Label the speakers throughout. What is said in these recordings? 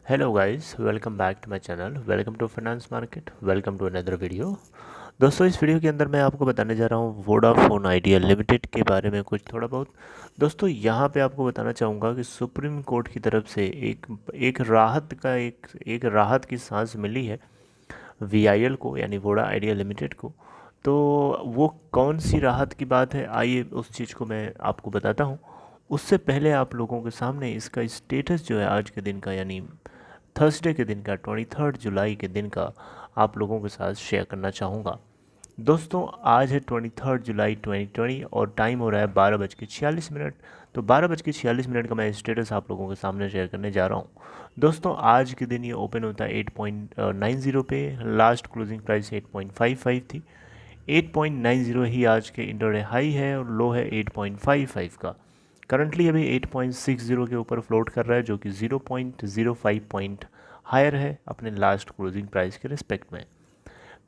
Speaker 1: Hello guys, welcome back to my channel. Welcome to Finance Market. Welcome to another video. दोस्तों इस video के अंदर मैं आपको बताने जा रहा हूँ वोडाफोन आइडिया लिमिटेड के बारे में कुछ थोड़ा बहुत। दोस्तों यहाँ पे आपको बताना चाहूँगा कि सुप्रीम कोर्ट की तरफ से एक राहत की सांस मिली है वीआईएल को, यानी वोडा आइडिया लिमिटेड को। तो वो कौन सी राहत की बात है, आइए उस चीज़ को मैं आपको बताता हूँ। उससे पहले आप लोगों के सामने इसका स्टेटस जो है आज के दिन का, यानी थर्सडे के दिन का, 23 जुलाई के दिन का आप लोगों के साथ शेयर करना चाहूँगा। दोस्तों आज है 23 जुलाई 2020 और टाइम हो रहा है 12:46। तो 12:46 का मैं स्टेटस आप लोगों के सामने शेयर करने जा रहा हूँ। दोस्तों आज के दिन ये ओपन होता है 8.90 पे, लास्ट क्लोजिंग प्राइस 8.55 थी। 8.90 ही आज के इंटरडे हाई है और लो है 8.55 का। करंटली अभी 8.60 के ऊपर फ्लोट कर रहा है, जो कि 0.05 पॉइंट हायर है अपने लास्ट क्लोजिंग प्राइस के रिस्पेक्ट में।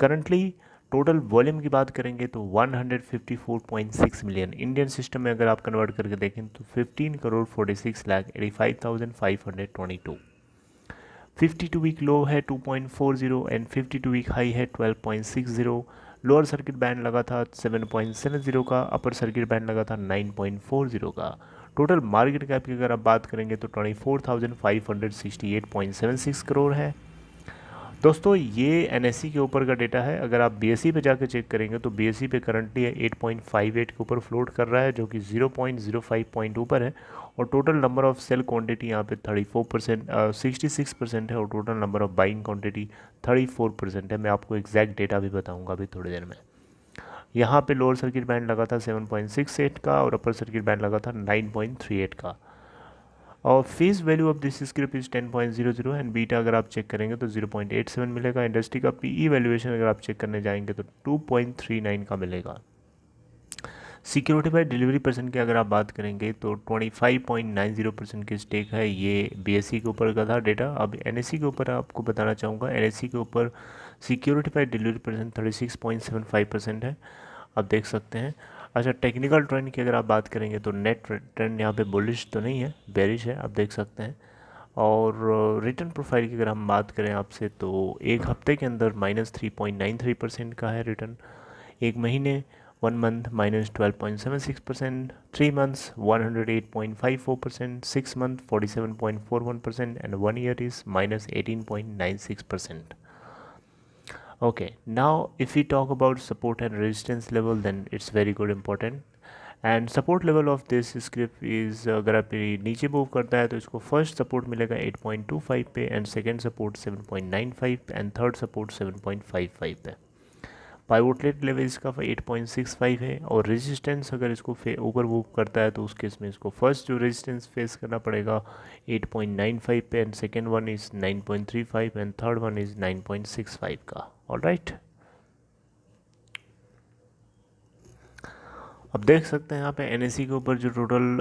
Speaker 1: करंटली टोटल वॉल्यूम की बात करेंगे तो 154.6 मिलियन, इंडियन सिस्टम में अगर आप कन्वर्ट करके देखें तो 15,46,85,522। 52 वीक लो है 2.40 एंड 52 वीक हाई है 12.60। लोअर सर्किट बैंड लगा था 7.70 का, अपर सर्किट बैंड लगा था 9.40 का। टोटल मार्केट कैप की अगर आप बात करेंगे तो 24,568.76 करोड़ है। दोस्तों ये एनएससी के ऊपर का डेटा है। अगर आप बीएसई पे जाकर चेक करेंगे तो बीएसई पे करंटली 8.58 के ऊपर फ्लोट कर रहा है, जो कि 0.05 पॉइंट ऊपर है। और total number of sell quantity यहाँ पे 34% 66% है और total number of buying quantity 34% है। मैं आपको एग्जैक्ट डेटा भी बताऊंगा अभी थोड़ी देर में। यहाँ पे लोअर सर्किट बैंड लगा था 7.68 का और अपर सर्किट बैंड लगा था 9.38 का। और face value of this script is 10.00 and beta अगर आप चेक करेंगे तो 0.87 मिलेगा। इंडस्ट्री का पीई वैल्यूएशन अगर आप चेक करने जाएंगे तो 2.39 का मिलेगा। सिक्योरिटी बाय डिलीवरी परसेंट की अगर आप बात करेंगे तो 25.90% की स्टेक है। ये बीएससी के ऊपर का था डेटा। अब एनएससी के ऊपर आपको बताना चाहूँगा, एनएससी के ऊपर सिक्योरिटी बाय डिलीवरी परसेंट 36.75% है, आप देख सकते हैं। अच्छा, टेक्निकल ट्रेंड की अगर आप बात करेंगे तो नेट ट्रेंड यहाँ पे बुलिश तो नहीं है, बेरिश है, आप देख सकते हैं। और रिटर्न प्रोफाइल की अगर हम बात करें आपसे तो एक हफ्ते के अंदर -3.93% का है रिटर्न, एक महीने 1 month -12.76%, 3 months 108.54%, 6 month 47.41% and 1 year is -18.96%. Okay, now if we talk about support and resistance level, then it's very good important. And support level of this script is, अगर आप ये नीचे मूव करता है तो इसको फर्स्ट सपोर्ट मिलेगा 8.25 पे and second support 7.95 and third support 7.55 पे। पाइवोटलेट लेवल इसका 8.65 है और रेजिस्टेंस अगर इसको ऊपर मूव करता है तो उस केस में इसको फर्स्ट जो रेजिस्टेंस फेस करना पड़ेगा 8.95 पे and second one is 9.35 and third one is 9.65 का। ऑलराइट, अब देख सकते हैं यहाँ पे एनएससी के ऊपर जो टोटल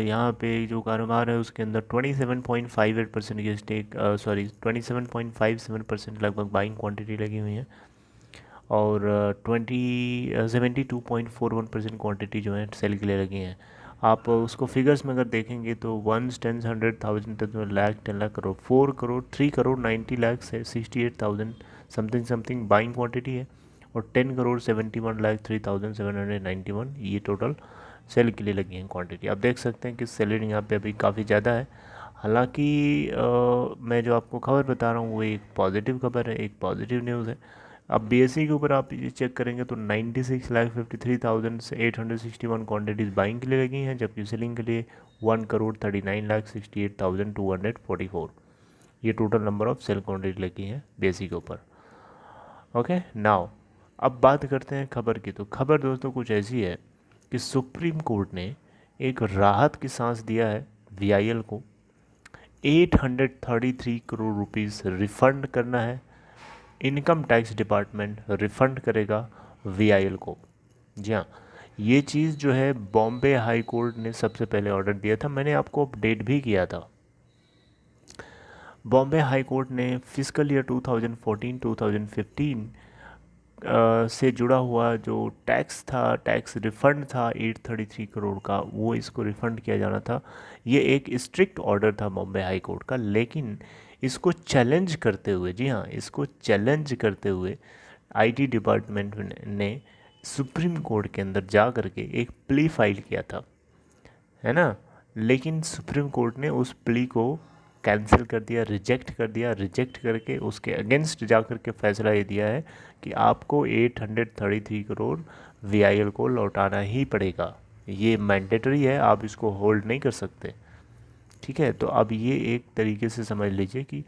Speaker 1: यहाँ पे जो कारोबार है उसके अंदर 27.58% की स्टेक, 27.57% लगभग बाइंग क्वांटिटी लगी हुई है और 72.41% क्वांटिटी जो है सेल के लिए लगी हैं। आप उसको फिगर्स में अगर देखेंगे तो 1 10 100 1000 तक में लाख 10 लाख करोड़ 4 करोड़ 3 करोड़ 90 लाख से 68,000 समथिंग समथिंग बाइंग क्वांटिटी है और 10 करोड़ 71,03,791 ये टोटल सेल के लिए लगी हैं क्वांटिटी। आप देख सकते हैं कि सेलिंग यहाँ पे अभी काफ़ी ज़्यादा है। हालांकि मैं जो आपको खबर बता रहा हूँ वो एक पॉजिटिव खबर है, एक पॉजिटिव न्यूज़ है। अब बीएससी के ऊपर आप ये चेक करेंगे तो 96,53,861 क्वान्टिटीज़ बाइंग के लिए लगी हैं, जबकि सेलिंग के लिए 1,39,68,244 ये total number of sell quantity लगी हैं बीएससी के ऊपर। ओके, नाउ अब बात करते हैं खबर की। तो खबर दोस्तों कुछ ऐसी है कि सुप्रीम कोर्ट ने एक राहत की सांस दिया है वीआईएल को। 833 करोड़ रुपीस रिफंड करना है, इनकम टैक्स डिपार्टमेंट रिफंड करेगा वीआईएल को। जी हाँ, ये चीज़ जो है बॉम्बे हाई कोर्ट ने सबसे पहले ऑर्डर दिया था, मैंने आपको अपडेट भी किया था। बॉम्बे हाई कोर्ट ने फिजिकल ईयर 2014-2015 से जुड़ा हुआ जो टैक्स था, टैक्स रिफ़ंड था 833 करोड़ का, वो इसको रिफ़ंड किया जाना था। ये एक स्ट्रिक्ट ऑर्डर था बॉम्बे हाई कोर्ट का, लेकिन इसको चैलेंज करते हुए, जी हाँ, इसको चैलेंज करते हुए आईटी डिपार्टमेंट ने सुप्रीम कोर्ट के अंदर जा करके एक प्ली फाइल किया था, है ना। लेकिन सुप्रीम कोर्ट ने उस प्ली को कैंसिल कर दिया, रिजेक्ट कर दिया। रिजेक्ट करके उसके अगेंस्ट जा कर के फैसला ये दिया है कि आपको 833 करोड़ वीआईएल को लौटाना ही पड़ेगा। ये मैंडेटरी है, आप इसको होल्ड नहीं कर सकते, ठीक है। तो अब ये एक तरीके से समझ लीजिए कि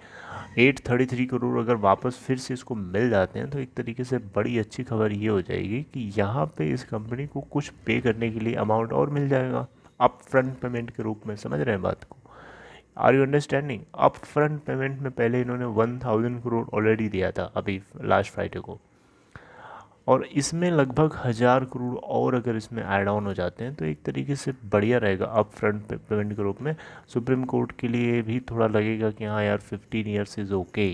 Speaker 1: 833 करोड़ अगर वापस फिर से इसको मिल जाते हैं तो एक तरीके से बड़ी अच्छी खबर ये हो जाएगी कि यहाँ पे इस कंपनी को कुछ पे करने के लिए अमाउंट और मिल जाएगा अप फ्रंट पेमेंट के रूप में। समझ रहे हैं बात को? Are you understanding? Up front payment में पहले इन्होंने 1000 करोड़ ऑलरेडी दिया था अभी लास्ट फ्राइडे को, और इसमें लगभग 1000 करोड़ और अगर इसमें ऐड ऑन हो जाते हैं तो एक तरीके से बढ़िया रहेगा अप फ्रंट पेमेंट के रूप में। सुप्रीम कोर्ट के लिए भी थोड़ा लगेगा कि हाँ यार 15 ईयर्स इज़ ओके,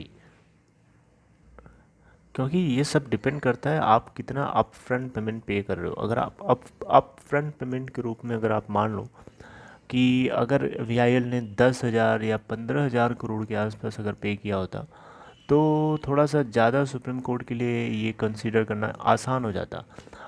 Speaker 1: क्योंकि ये सब डिपेंड करता है आप कितना अप फ्रंट पेमेंट पे कर रहे हो। अगर आप अप फ्रंट पेमेंट के रूप में अगर आप मान लो कि अगर वीआईएल ने 10,000 या 15,000 करोड़ के आसपास अगर पे किया होता तो थोड़ा सा ज़्यादा सुप्रीम कोर्ट के लिए ये कंसीडर करना आसान हो जाता।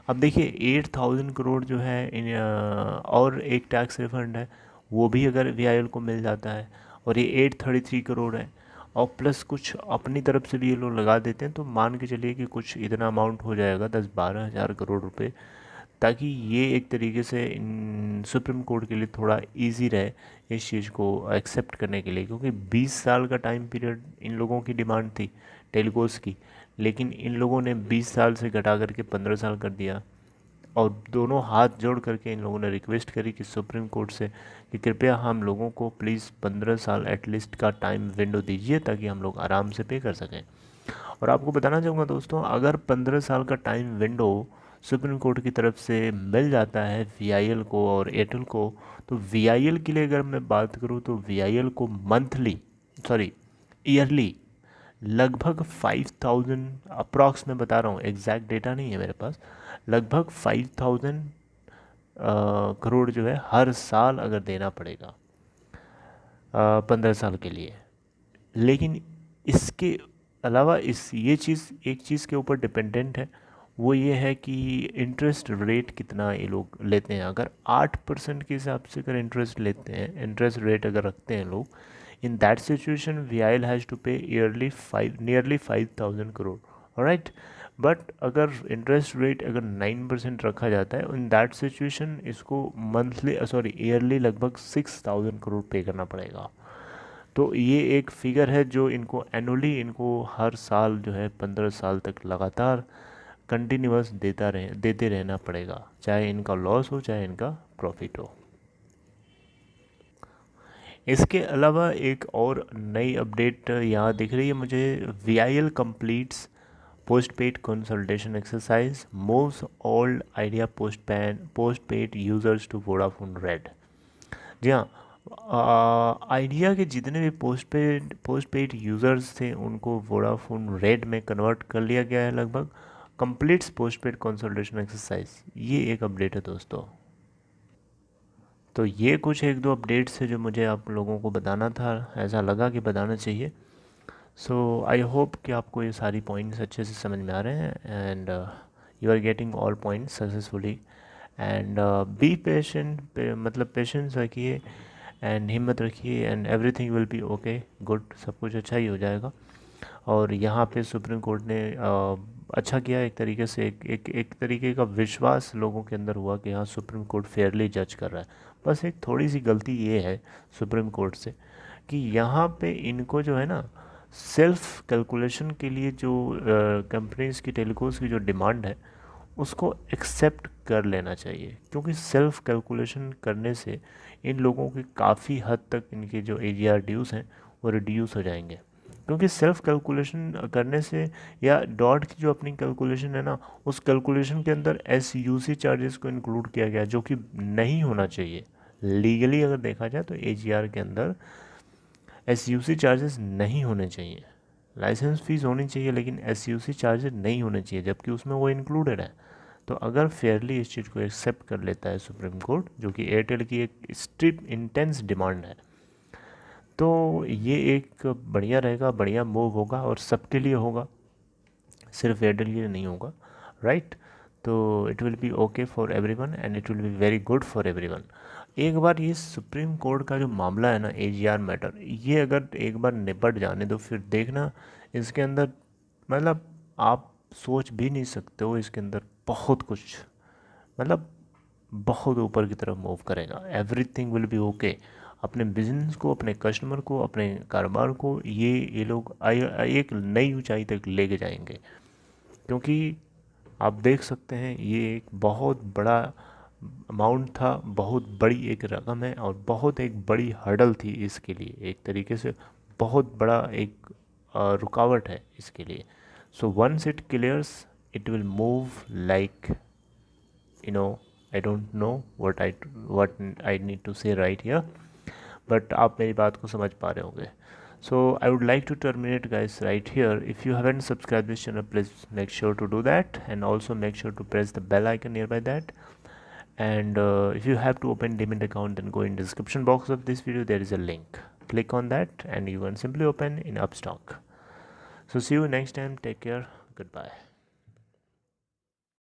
Speaker 1: अब देखिए 8,000 करोड़ जो है और एक टैक्स रिफंड है, वो भी अगर वीआईएल को मिल जाता है, और ये 833 करोड़ है, और प्लस कुछ अपनी तरफ से भी ये लोग लगा देते हैं, तो मान के चलिए कि कुछ इतना अमाउंट हो जाएगा 10-12 हज़ार करोड़ रुपए, ताकि ये एक तरीके से सुप्रीम कोर्ट के लिए थोड़ा इजी रहे इस चीज़ को एक्सेप्ट करने के लिए, क्योंकि 20 साल का टाइम पीरियड इन लोगों की डिमांड थी टेलीकोस की, लेकिन इन लोगों ने 20 साल से घटा करके 15 साल कर दिया। और दोनों हाथ जोड़ करके इन लोगों ने रिक्वेस्ट करी कि सुप्रीम कोर्ट से कि कृपया हम लोगों को प्लीज़ 15 साल एटलीस्ट का टाइम विंडो दीजिए ताकि हम लोग आराम से पे कर सकें। और आपको बताना चाहूँगा दोस्तों, अगर 15 साल का टाइम विंडो सुप्रीम कोर्ट की तरफ से मिल जाता है वीआईएल को और एयरटेल को, तो वीआईएल के लिए अगर मैं बात करूँ तो वीआईएल को मंथली, सॉरी ईयरली, लगभग 5000 अप्रॉक्स मैं बता रहा हूँ, एग्जैक्ट डेटा नहीं है मेरे पास, लगभग 5000 करोड़ जो है हर साल अगर देना पड़ेगा 15 साल के लिए। लेकिन इसके अलावा ये चीज़ एक चीज़ के ऊपर डिपेंडेंट है, वो ये है कि इंटरेस्ट रेट कितना ये लोग लेते हैं। अगर 8% के हिसाब से अगर इंटरेस्ट लेते हैं, इंटरेस्ट रेट अगर रखते हैं लोग, in that situation VIL has to pay yearly nearly 5000 crore, right. But अगर इंटरेस्ट रेट अगर 9% रखा जाता है, इन दैट सिचुएशन इसको मंथली सॉरी ईयरली लगभग 6000 करोड़ पे करना पड़ेगा। तो ये एक फिगर है जो इनको एनुअली, इनको हर साल जो है 15 साल तक लगातार कंटिन्यूअस देते रहना पड़ेगा, चाहे इनका लॉस हो चाहे इनका प्रॉफिट हो। इसके अलावा एक और नई अपडेट यहाँ दिख रही है मुझे, VIL completes post paid consultation exercise, moves old Idea post paid users to Vodafone Red. जी हाँ, आइडिया के जितने भी पोस्ट पेड यूज़र्स थे उनको वोडाफोन रेड में कन्वर्ट कर लिया गया है लगभग। Completes post paid consultation exercise, ये एक अपडेट है दोस्तों। तो ये कुछ एक दो अपडेट्स है जो मुझे आप लोगों को बताना था, ऐसा लगा कि बताना चाहिए। सो आई होप कि आपको ये सारी पॉइंट्स अच्छे से समझ में आ रहे हैं, and you are getting all points successfully. And be patient, मतलब पेशेंस रखिए एंड हिम्मत रखिए, and everything will be okay, good, सब कुछ अच्छा ही हो जाएगा। और यहाँ पे सुप्रीम कोर्ट ने अच्छा किया एक तरीके से, एक तरीके का विश्वास लोगों के अंदर हुआ कि हाँ सुप्रीम कोर्ट फेयरली जज कर रहा है। बस एक थोड़ी सी गलती ये है सुप्रीम कोर्ट से कि यहाँ पे इनको जो है ना, सेल्फ कैलकुलेशन के लिए जो कंपनीज़ की टेलीकॉम्स की जो डिमांड है उसको एक्सेप्ट कर लेना चाहिए, क्योंकि सेल्फ कैलकुलेशन करने से इन लोगों की काफ़ी हद तक इनके जो एजीआर ड्यूज़ हैं वो रिड्यूस हो जाएंगे। क्योंकि सेल्फ कैलकुलेशन करने से, या डॉट की जो अपनी कैलकुलेशन है ना, उस कैलकुलेशन के अंदर एसयूसी चार्जेस को इंक्लूड किया गया, जो कि नहीं होना चाहिए। लीगली अगर देखा जाए तो एजीआर के अंदर एसयूसी चार्जेस नहीं होने चाहिए, लाइसेंस फ़ीस होनी चाहिए लेकिन SUC चार्जेस नहीं होने चाहिए, जबकि उसमें वो इंक्लूडेड है। तो अगर फेयरली इस चीज़ को एक्सेप्ट कर लेता है सुप्रीम कोर्ट, जो कि एयरटेल की एक स्ट्रिक्ट इंटेंस डिमांड है, तो ये एक बढ़िया रहेगा, बढ़िया मूव होगा और सबके लिए होगा, सिर्फ एयरटेल के लिए नहीं होगा, राइट। तो it will be okay for everyone and it will be very good for everyone. एक बार ये सुप्रीम कोर्ट का जो मामला है ना, AGR मैटर, ये अगर एक बार निपट जाने दो, फिर देखना इसके अंदर, मतलब आप सोच भी नहीं सकते हो, इसके अंदर बहुत कुछ, मतलब बहुत ऊपर की तरफ मूव करेगा। Everything will be okay. अपने बिजनेस को, अपने कस्टमर को, अपने कारोबार को ये लोग एक नई ऊंचाई तक लेके जाएंगे, क्योंकि आप देख सकते हैं ये एक बहुत बड़ा अमाउंट था, बहुत बड़ी एक रकम है और बहुत एक बड़ी हर्डल थी इसके लिए, एक तरीके से बहुत बड़ा एक रुकावट है इसके लिए। So once it clears, it will move like, you know, I don't know what I need to say right here, but आप मेरी बात को समझ पा रहे होंगे। So I would like to terminate guys right here. If you haven't subscribed this channel, please make sure to do that, and also make sure to press the bell icon nearby that. And if you have to open Demant account, then go in description box of this video, there is a link, click on that and you can simply open in Upstock. So see you next time, take care, goodbye.